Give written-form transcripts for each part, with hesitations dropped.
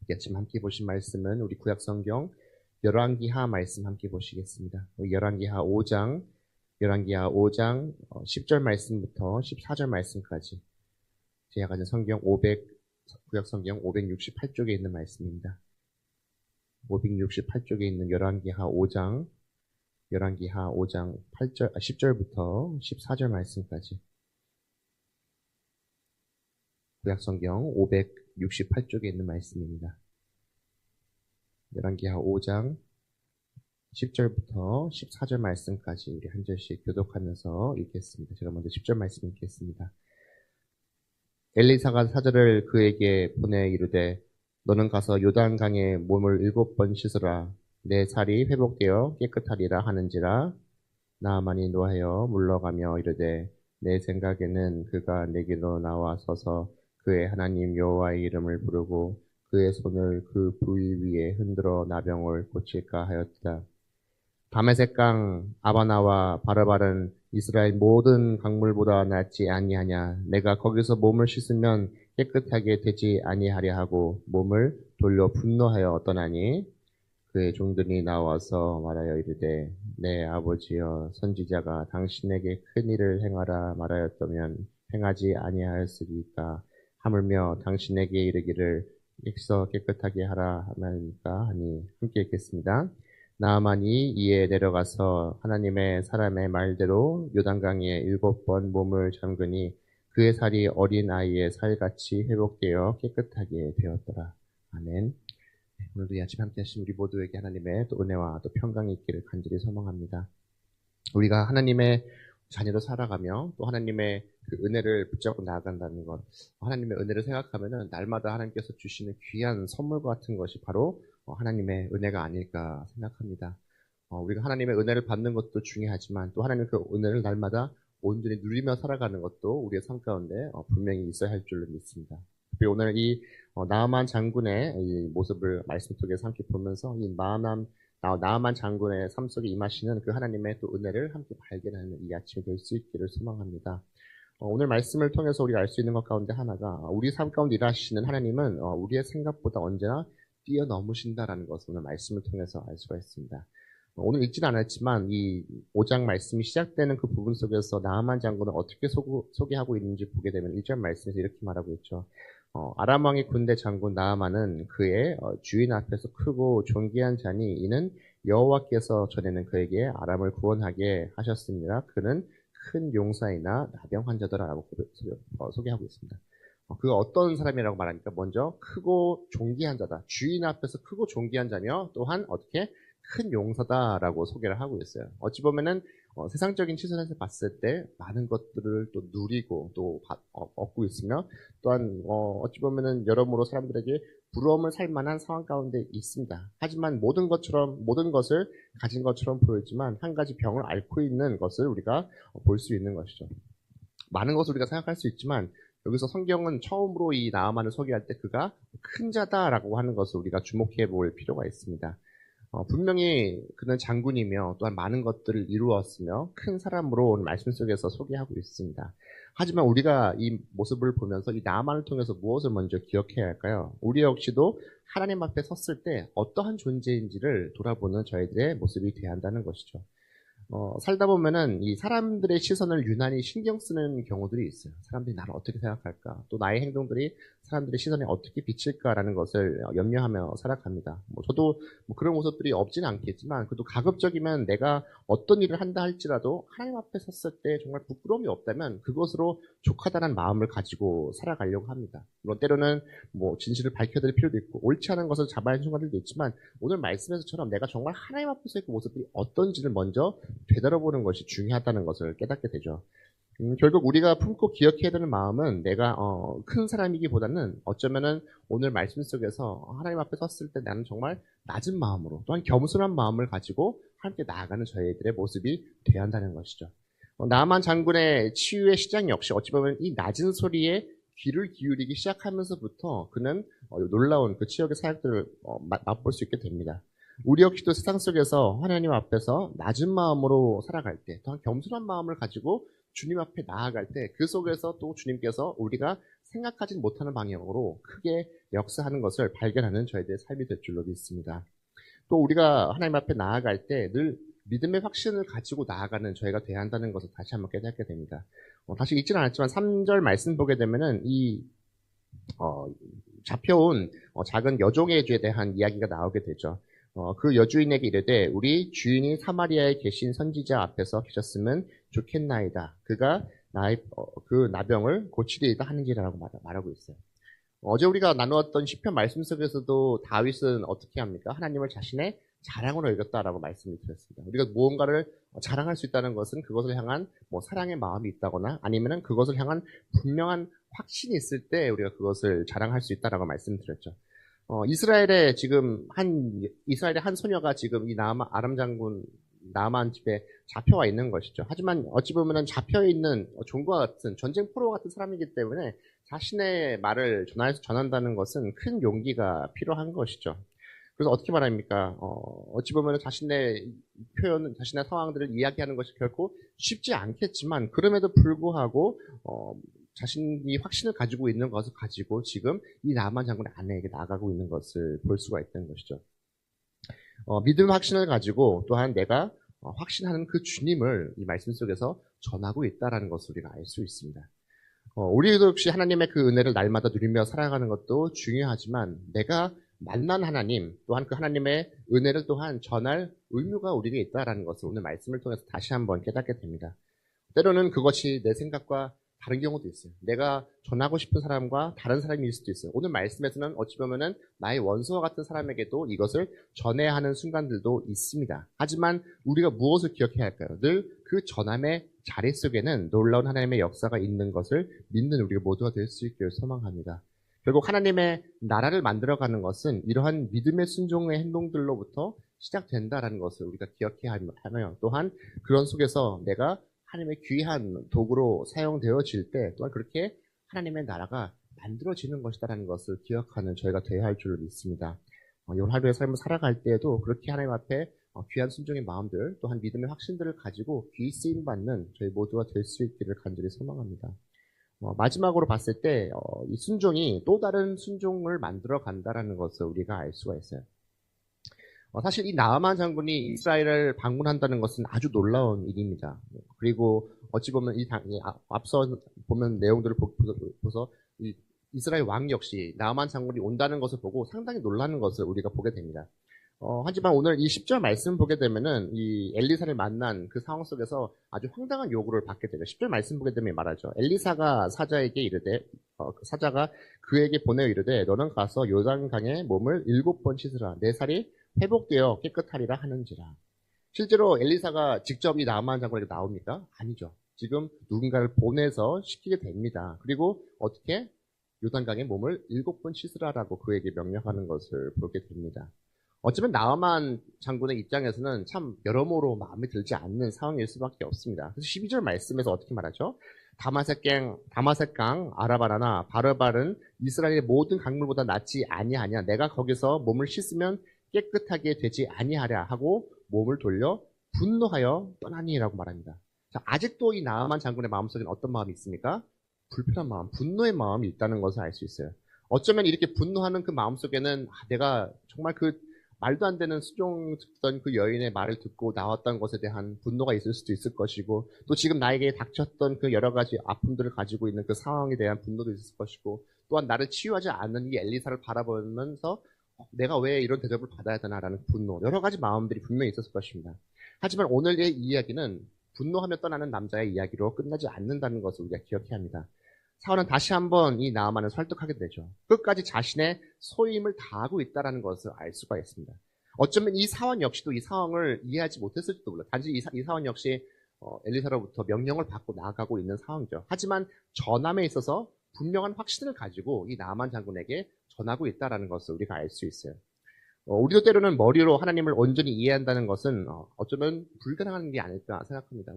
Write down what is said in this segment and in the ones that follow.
우리 아침 함께 보신 말씀은 우리 구약성경 열왕기하 말씀 함께 보시겠습니다. 열왕기하 5장 10절 말씀부터 14절 말씀까지 제가 가진 구약성경 568쪽에 있는 말씀입니다. 568쪽에 있는 열왕기하 5장 10절부터 14절 말씀까지 구약성경 568쪽에 있는 말씀입니다. 열왕기하 5장 10절부터 14절 말씀까지 우리 한 절씩 교독하면서 읽겠습니다. 제가 먼저 10절 말씀 읽겠습니다. 엘리사가 사절을 그에게 보내 이르되 너는 가서 요단강에 몸을 7번 씻으라. 내 살이 회복되어 깨끗하리라 하는지라. 나아만이 노하여 물러가며 이르되 내 생각에는 그가 내게로 나와 서서 그의 하나님 여호와의 이름을 부르고 그의 손을 그 부위 위에 흔들어 나병을 고칠까 하였다. 다메섹강 아바나와 바르바른 이스라엘 모든 강물보다 낫지 아니하냐. 내가 거기서 몸을 씻으면 깨끗하게 되지 아니하려 하고 몸을 돌려 분노하여 떠나니 그의 종들이 나와서 말하여 이르되 내 아버지여 선지자가 당신에게 큰 일을 행하라 말하였다면 행하지 아니하였으리까 하물며 당신에게 이르기를 익서 깨끗하게 하라 하나니까 하니 함께 읽겠습니다. 나아만이 이에 내려가서 하나님의 사람의 말대로 요단강에 7번 몸을 잠그니 그의 살이 어린 아이의 살같이 회복되어 깨끗하게 되었더라. 아멘. 오늘도 이 아침 함께 하신 우리 모두에게 하나님의 또 은혜와 또 평강이 있기를 간절히 소망합니다. 우리가 하나님의 자녀로 살아가며 또 하나님의 그 은혜를 붙잡고 나아간다는 것, 하나님의 은혜를 생각하면은 날마다 하나님께서 주시는 귀한 선물 같은 것이 바로 하나님의 은혜가 아닐까 생각합니다. 우리가 하나님의 은혜를 받는 것도 중요하지만 또 하나님의 그 은혜를 날마다 온전히 누리며 살아가는 것도 우리의 삶 가운데 분명히 있어야 할 줄로 믿습니다. 특히 오늘 이 나아만 장군의 이 모습을 말씀 속에서 함께 보면서 이 나아만 장군의 삶 속에 임하시는 그 하나님의 또 은혜를 함께 발견하는 이 아침이 될 수 있기를 소망합니다. 오늘 말씀을 통해서 우리가 알 수 있는 것 가운데 하나가 우리 삶 가운데 일하시는 하나님은 우리의 생각보다 언제나 뛰어넘으신다라는 것을 오늘 말씀을 통해서 알 수가 있습니다. 오늘 읽지는 않았지만 이 5장 말씀이 시작되는 그 부분 속에서 나아만 장군을 어떻게 소개하고 있는지 보게 되면 1절 말씀에서 이렇게 말하고 있죠. 아람 왕의 군대 장군 나아만은 그의 주인 앞에서 크고 존귀한 자니 이는 여호와께서 전에는 그에게 아람을 구원하게 하셨습니다. 그는 큰 용사이나 나병 환자더라라고 소개하고 있습니다. 그 어떤 사람이라고 말하니까 먼저 크고 존귀한 자다. 주인 앞에서 크고 존귀한 자며 또한 어떻게 큰 용사다라고 소개를 하고 있어요. 어찌 보면은 세상적인 시선에서 봤을 때 많은 것들을 또 누리고 또 얻고 있으며 또한 어찌 보면은 여러모로 사람들에게 부러움을 살 만한 상황 가운데 있습니다. 하지만 모든 것을 가진 것처럼 보이지만 한 가지 병을 앓고 있는 것을 우리가 볼 수 있는 것이죠. 많은 것을 우리가 생각할 수 있지만 여기서 성경은 처음으로 이 나아만을 소개할 때 그가 큰 자다라고 하는 것을 우리가 주목해 볼 필요가 있습니다. 분명히 그는 장군이며 또한 많은 것들을 이루었으며 큰 사람으로 오늘 말씀 속에서 소개하고 있습니다. 하지만 우리가 이 모습을 보면서 이 나아만을 통해서 무엇을 먼저 기억해야 할까요? 우리 역시도 하나님 앞에 섰을 때 어떠한 존재인지를 돌아보는 저희들의 모습이 되어야 한다는 것이죠. 살다 보면은 이 사람들의 시선을 유난히 신경 쓰는 경우들이 있어요. 사람들이 나를 어떻게 생각할까? 또 나의 행동들이 사람들의 시선에 어떻게 비칠까라는 것을 염려하며 살아갑니다. 저도 그런 모습들이 없지는 않겠지만, 그래도 가급적이면 내가 어떤 일을 한다 할지라도 하나님 앞에 섰을 때 정말 부끄러움이 없다면 그것으로 족하다는 마음을 가지고 살아가려고 합니다. 물론 때로는 진실을 밝혀드릴 필요도 있고 옳지 않은 것을 잡아야 하는 순간들도 있지만 오늘 말씀에서처럼 내가 정말 하나님 앞에서의 그 모습들이 어떤지를 먼저 되돌아보는 것이 중요하다는 것을 깨닫게 되죠. 결국 우리가 품고 기억해야 되는 마음은 내가 큰 사람이기보다는 어쩌면은 오늘 말씀 속에서 하나님 앞에 섰을 때 나는 정말 낮은 마음으로 또한 겸손한 마음을 가지고 함께 나아가는 저희들의 모습이 되어야 한다는 것이죠. 나아만 장군의 치유의 시작 역시 어찌 보면 이 낮은 소리에 귀를 기울이기 시작하면서부터 그는 놀라운 그 치유의 사역들을 맛볼 수 있게 됩니다. 우리 역시도 세상 속에서 하나님 앞에서 낮은 마음으로 살아갈 때, 또한 겸손한 마음을 가지고 주님 앞에 나아갈 때 그 속에서 또 주님께서 우리가 생각하지 못하는 방향으로 크게 역사하는 것을 발견하는 저희들의 삶이 될 줄로 믿습니다. 또 우리가 하나님 앞에 나아갈 때 늘 믿음의 확신을 가지고 나아가는 저희가 돼야 한다는 것을 다시 한번 깨닫게 됩니다. 다시 읽지는 않았지만 3절 말씀 보게 되면은 이 잡혀온 작은 여종에 대한 이야기가 나오게 되죠. 그 여주인에게 이르되 우리 주인이 사마리아에 계신 선지자 앞에서 계셨으면 좋겠나이다. 그가 그 나병을 고치리이다 하는지라고 말하고 있어요. 어제 우리가 나누었던 시편 말씀 속에서도 다윗은 어떻게 합니까? 하나님을 자신의 자랑으로 여겼다라고 말씀을 드렸습니다. 우리가 무언가를 자랑할 수 있다는 것은 그것을 향한 사랑의 마음이 있다거나 아니면은 그것을 향한 분명한 확신이 있을 때 우리가 그것을 자랑할 수 있다라고 말씀드렸죠. 이스라엘의 한 소녀가 지금 이 아람 장군 나만 집에 잡혀와 있는 것이죠. 하지만 어찌 보면은 잡혀 있는 종과 같은 전쟁 포로 같은 사람이기 때문에 자신의 말을 전한다는 것은 큰 용기가 필요한 것이죠. 그래서 어떻게 말합니까? 어찌 보면 자신의 표현, 자신의 상황들을 이야기하는 것이 결코 쉽지 않겠지만 그럼에도 불구하고 자신이 확신을 가지고 있는 것을 가지고 지금 이 나만 장군의 아내에게 나아가고 있는 것을 볼 수가 있다는 것이죠. 믿음 확신을 가지고 또한 내가 확신하는 그 주님을 이 말씀 속에서 전하고 있다는 것을 우리가 알 수 있습니다. 우리도 역시 하나님의 그 은혜를 날마다 누리며 살아가는 것도 중요하지만 내가 만난 하나님 또한 그 하나님의 은혜를 또한 전할 의무가 우리에게 있다는 것을 오늘 말씀을 통해서 다시 한번 깨닫게 됩니다. 때로는 그것이 내 생각과 다른 경우도 있어요. 내가 전하고 싶은 사람과 다른 사람일 수도 있어요. 오늘 말씀에서는 어찌 보면은 나의 원수와 같은 사람에게도 이것을 전해야 하는 순간들도 있습니다. 하지만 우리가 무엇을 기억해야 할까요? 늘 그 전함의 자리 속에는 놀라운 하나님의 역사가 있는 것을 믿는 우리가 모두가 될 수 있기를 소망합니다. 결국 하나님의 나라를 만들어가는 것은 이러한 믿음의 순종의 행동들로부터 시작된다라는 것을 우리가 기억해야 하며 또한 그런 속에서 내가 하나님의 귀한 도구로 사용되어질 때 또한 그렇게 하나님의 나라가 만들어지는 것이다라는 것을 기억하는 저희가 되어야 할 줄 믿습니다. 이번 하루의 삶을 살아갈 때에도 그렇게 하나님 앞에 귀한 순종의 마음들 또한 믿음의 확신들을 가지고 귀 쓰임 받는 저희 모두가 될 수 있기를 간절히 소망합니다. 마지막으로 봤을 때 이 순종이 또 다른 순종을 만들어 간다라는 것을 우리가 알 수가 있어요. 사실 이 나아만 장군이 이스라엘을 방문한다는 것은 아주 놀라운 일입니다. 그리고 어찌 보면 앞서 보면 내용들을 보서 이 이스라엘 왕 역시 나아만 장군이 온다는 것을 보고 상당히 놀라는 것을 우리가 보게 됩니다. 하지만 오늘 이 10절 말씀 보게 되면은 이 엘리사를 만난 그 상황 속에서 아주 황당한 요구를 받게 되죠. 10절 말씀 보게 되면 말하죠. 엘리사가 사자에게 이르되 사자가 그에게 보내어 이르되 너는 가서 요단강에 몸을 7번 씻으라 내 살이 회복되어 깨끗하리라 하는지라. 실제로 엘리사가 직접 이 나아만 장군에게 나옵니까? 아니죠. 지금 누군가를 보내서 시키게 됩니다. 그리고 어떻게? 요단강에 몸을 7번 씻으라라고 그에게 명령하는 것을 보게 됩니다. 어쩌면 나아만 장군의 입장에서는 참 여러모로 마음에 들지 않는 상황일 수밖에 없습니다. 그래서 12절 말씀에서 어떻게 말하죠? 다마섹강 아라바라나 바르발은 이스라엘의 모든 강물보다 낫지 아니하냐. 내가 거기서 몸을 씻으면 깨끗하게 되지 아니하랴 하고 몸을 돌려 분노하여 떠나니라고 말합니다. 자, 아직도 이 나아만 장군의 마음속에는 어떤 마음이 있습니까? 불편한 마음, 분노의 마음이 있다는 것을 알 수 있어요. 어쩌면 이렇게 분노하는 그 마음속에는 내가 정말 그 말도 안 되는 수종했던 그 여인의 말을 듣고 나왔던 것에 대한 분노가 있을 수도 있을 것이고 또 지금 나에게 닥쳤던 그 여러 가지 아픔들을 가지고 있는 그 상황에 대한 분노도 있을 것이고 또한 나를 치유하지 않는 이 엘리사를 바라보면서 내가 왜 이런 대접을 받아야 되나라는 분노, 여러 가지 마음들이 분명히 있었을 것입니다. 하지만 오늘의 이야기는 분노하며 떠나는 남자의 이야기로 끝나지 않는다는 것을 우리가 기억해야 합니다. 사울은 다시 한번 이 나아만을 설득하게 되죠. 끝까지 자신의 소임을 다하고 있다는 것을 알 수가 있습니다. 어쩌면 이 사원 역시도 이 상황을 이해하지 못했을지도 몰라요. 단지 이 사원 역시 엘리사로부터 명령을 받고 나아가고 있는 상황이죠. 하지만 전함에 있어서 분명한 확신을 가지고 이 나아만 장군에게 전하고 있다는 것을 우리가 알 수 있어요. 우리도 때로는 머리로 하나님을 온전히 이해한다는 것은 어쩌면 불가능한 게 아닐까 생각합니다.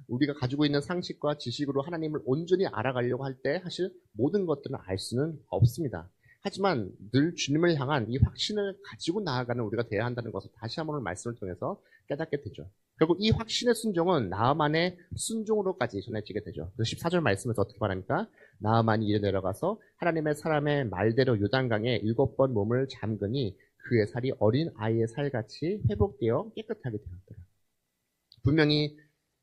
우리가 가지고 있는 상식과 지식으로 하나님을 온전히 알아가려고 할 때 사실 모든 것들은 알 수는 없습니다. 하지만 늘 주님을 향한 이 확신을 가지고 나아가는 우리가 되어야 한다는 것을 다시 한번 말씀을 통해서 깨닫게 되죠. 결국 이 확신의 순종은 나아만의 순종으로까지 전해지게 되죠. 그래서 14절 말씀에서 어떻게 말합니까? 나아만이 이르 내려가서 하나님의 사람의 말대로 요단강에 7번 몸을 잠그니 그의 살이 어린 아이의 살같이 회복되어 깨끗하게 되었더라. 분명히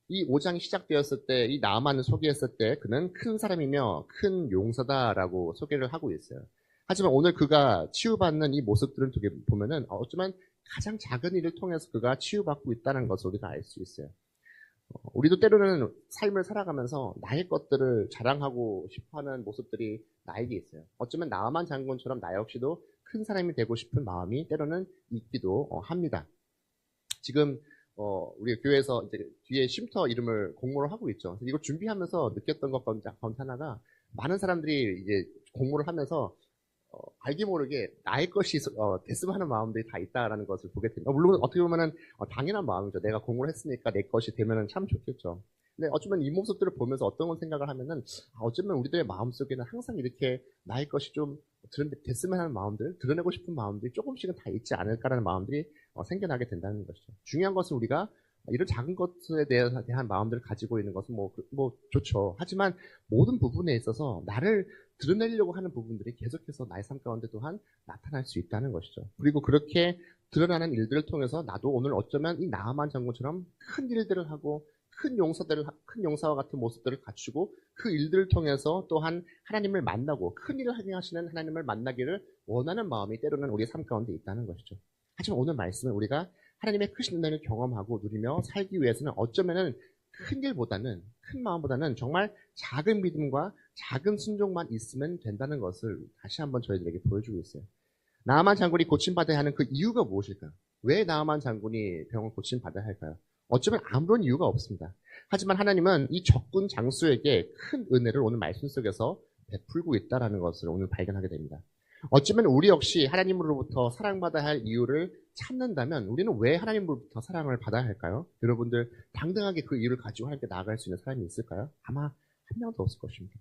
이 5장이 시작되었을 때, 이 나아만을 소개했을 때 그는 큰 사람이며 큰 용사다라고 소개를 하고 있어요. 하지만 오늘 그가 치유받는 이 모습들을 보면은 어쩌면 가장 작은 일을 통해서 그가 치유받고 있다는 것을 우리가 알 수 있어요. 우리도 때로는 삶을 살아가면서 나의 것들을 자랑하고 싶어하는 모습들이 나에게 있어요. 어쩌면 나아만 장군처럼 나 역시도 큰 사람이 되고 싶은 마음이 때로는 있기도 합니다. 지금 우리 교회에서 이제 뒤에 쉼터 이름을 공모를 하고 있죠. 이거 준비하면서 느꼈던 것 가운데 하나가 많은 사람들이 이제 공모를 하면서 알게 모르게 나의 것이 됐으면 하는 마음들이 다 있다라는 것을 보게 됩니다. 물론 어떻게 보면은 당연한 마음이죠. 내가 공부를 했으니까 내 것이 되면은 참 좋겠죠. 근데 어쩌면 이 모습들을 보면서 어떤 생각을 하면은 어쩌면 우리들의 마음속에는 항상 이렇게 나의 것이 좀 됐으면 하는 마음들, 드러내고 싶은 마음들이 조금씩은 다 있지 않을까라는 마음들이 생겨나게 된다는 것이죠. 중요한 것은 우리가 이런 작은 것에 대한 마음들을 가지고 있는 것은 뭐 좋죠. 하지만 모든 부분에 있어서 나를 드러내려고 하는 부분들이 계속해서 나의 삶 가운데 또한 나타날 수 있다는 것이죠. 그리고 그렇게 드러나는 일들을 통해서 나도 오늘 어쩌면 이 나아만 장군처럼 큰 일들을 하고 큰 용사와 같은 모습들을 갖추고 그 일들을 통해서 또한 하나님을 만나고 큰 일을 하게 하시는 하나님을 만나기를 원하는 마음이 때로는 우리의 삶 가운데 있다는 것이죠. 하지만 오늘 말씀은 우리가 하나님의 크신 은혜를 경험하고 누리며 살기 위해서는 어쩌면은 큰 일보다는, 큰 마음보다는 정말 작은 믿음과 작은 순종만 있으면 된다는 것을 다시 한번 저희들에게 보여주고 있어요. 나아만 장군이 고침받아야 하는 그 이유가 무엇일까요? 왜 나아만 장군이 병을 고침받아야 할까요? 어쩌면 아무런 이유가 없습니다. 하지만 하나님은 이 적군 장수에게 큰 은혜를 오늘 말씀 속에서 베풀고 있다는 것을 오늘 발견하게 됩니다. 어쩌면 우리 역시 하나님으로부터 사랑받아야 할 이유를 찾는다면 우리는 왜 하나님으로부터 사랑을 받아야 할까요? 여러분들 당당하게 그 이유를 가지고 하나님께 나아갈 수 있는 사람이 있을까요? 아마 한 명도 없을 것입니다.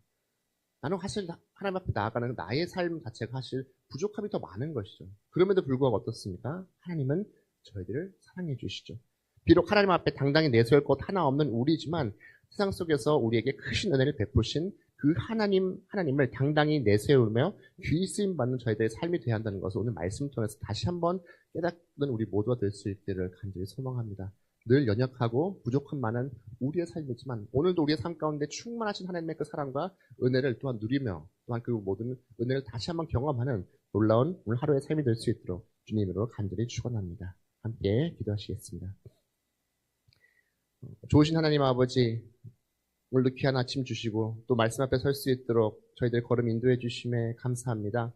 나는 사실 하나님 앞에 나아가는 나의 삶 자체가 사실 부족함이 더 많은 것이죠. 그럼에도 불구하고 어떻습니까? 하나님은 저희들을 사랑해 주시죠. 비록 하나님 앞에 당당히 내세울 것 하나 없는 우리지만 세상 속에서 우리에게 크신 은혜를 베푸신 그 하나님을 당당히 내세우며 귀히 쓰임 받는 저희들의 삶이 되어야 한다는 것을 오늘 말씀 통해서 다시 한번 깨닫는 우리 모두가 될 수 있기를 간절히 소망합니다. 늘 연약하고 부족한 많은 우리의 삶이지만 오늘도 우리의 삶 가운데 충만하신 하나님의 그 사랑과 은혜를 또한 누리며 또한 그 모든 은혜를 다시 한번 경험하는 놀라운 오늘 하루의 삶이 될 수 있도록 주님으로 간절히 축원합니다. 함께 기도하시겠습니다. 좋으신 하나님 아버지, 오늘도 귀한 아침 주시고 또 말씀 앞에 설 수 있도록 저희들 걸음 인도해 주심에 감사합니다.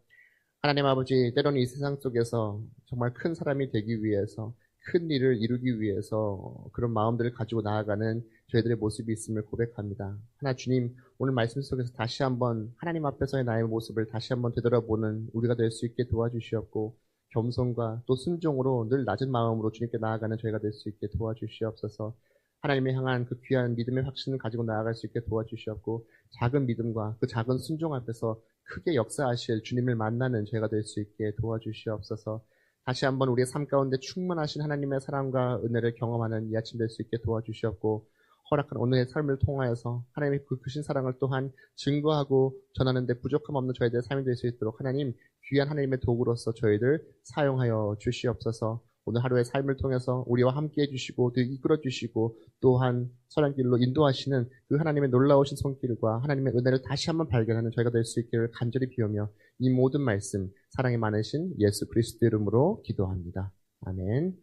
하나님 아버지, 때로는 이 세상 속에서 정말 큰 사람이 되기 위해서 큰 일을 이루기 위해서 그런 마음들을 가지고 나아가는 저희들의 모습이 있음을 고백합니다. 하나 주님, 오늘 말씀 속에서 다시 한번 하나님 앞에서의 나의 모습을 다시 한번 되돌아보는 우리가 될 수 있게 도와주시옵고 겸손과 또 순종으로 늘 낮은 마음으로 주님께 나아가는 저희가 될 수 있게 도와주시옵소서. 하나님을 향한 그 귀한 믿음의 확신을 가지고 나아갈 수 있게 도와주시옵고 작은 믿음과 그 작은 순종 앞에서 크게 역사하실 주님을 만나는 저희가 될 수 있게 도와주시옵소서. 다시 한번 우리의 삶 가운데 충만하신 하나님의 사랑과 은혜를 경험하는 이 아침 될 수 있게 도와주시옵고 허락한 오늘의 삶을 통하여서 하나님의 그 크신 사랑을 또한 증거하고 전하는 데 부족함 없는 저희들의 삶이 될 수 있도록 하나님 귀한 하나님의 도구로서 저희들 사용하여 주시옵소서. 오늘 하루의 삶을 통해서 우리와 함께 해주시고 또 이끌어 주시고 또한 선한 길로 인도하시는 그 하나님의 놀라우신 손길과 하나님의 은혜를 다시 한번 발견하는 저희가 될 수 있기를 간절히 비우며 이 모든 말씀 사랑이 많으신 예수 그리스도 이름으로 기도합니다. 아멘.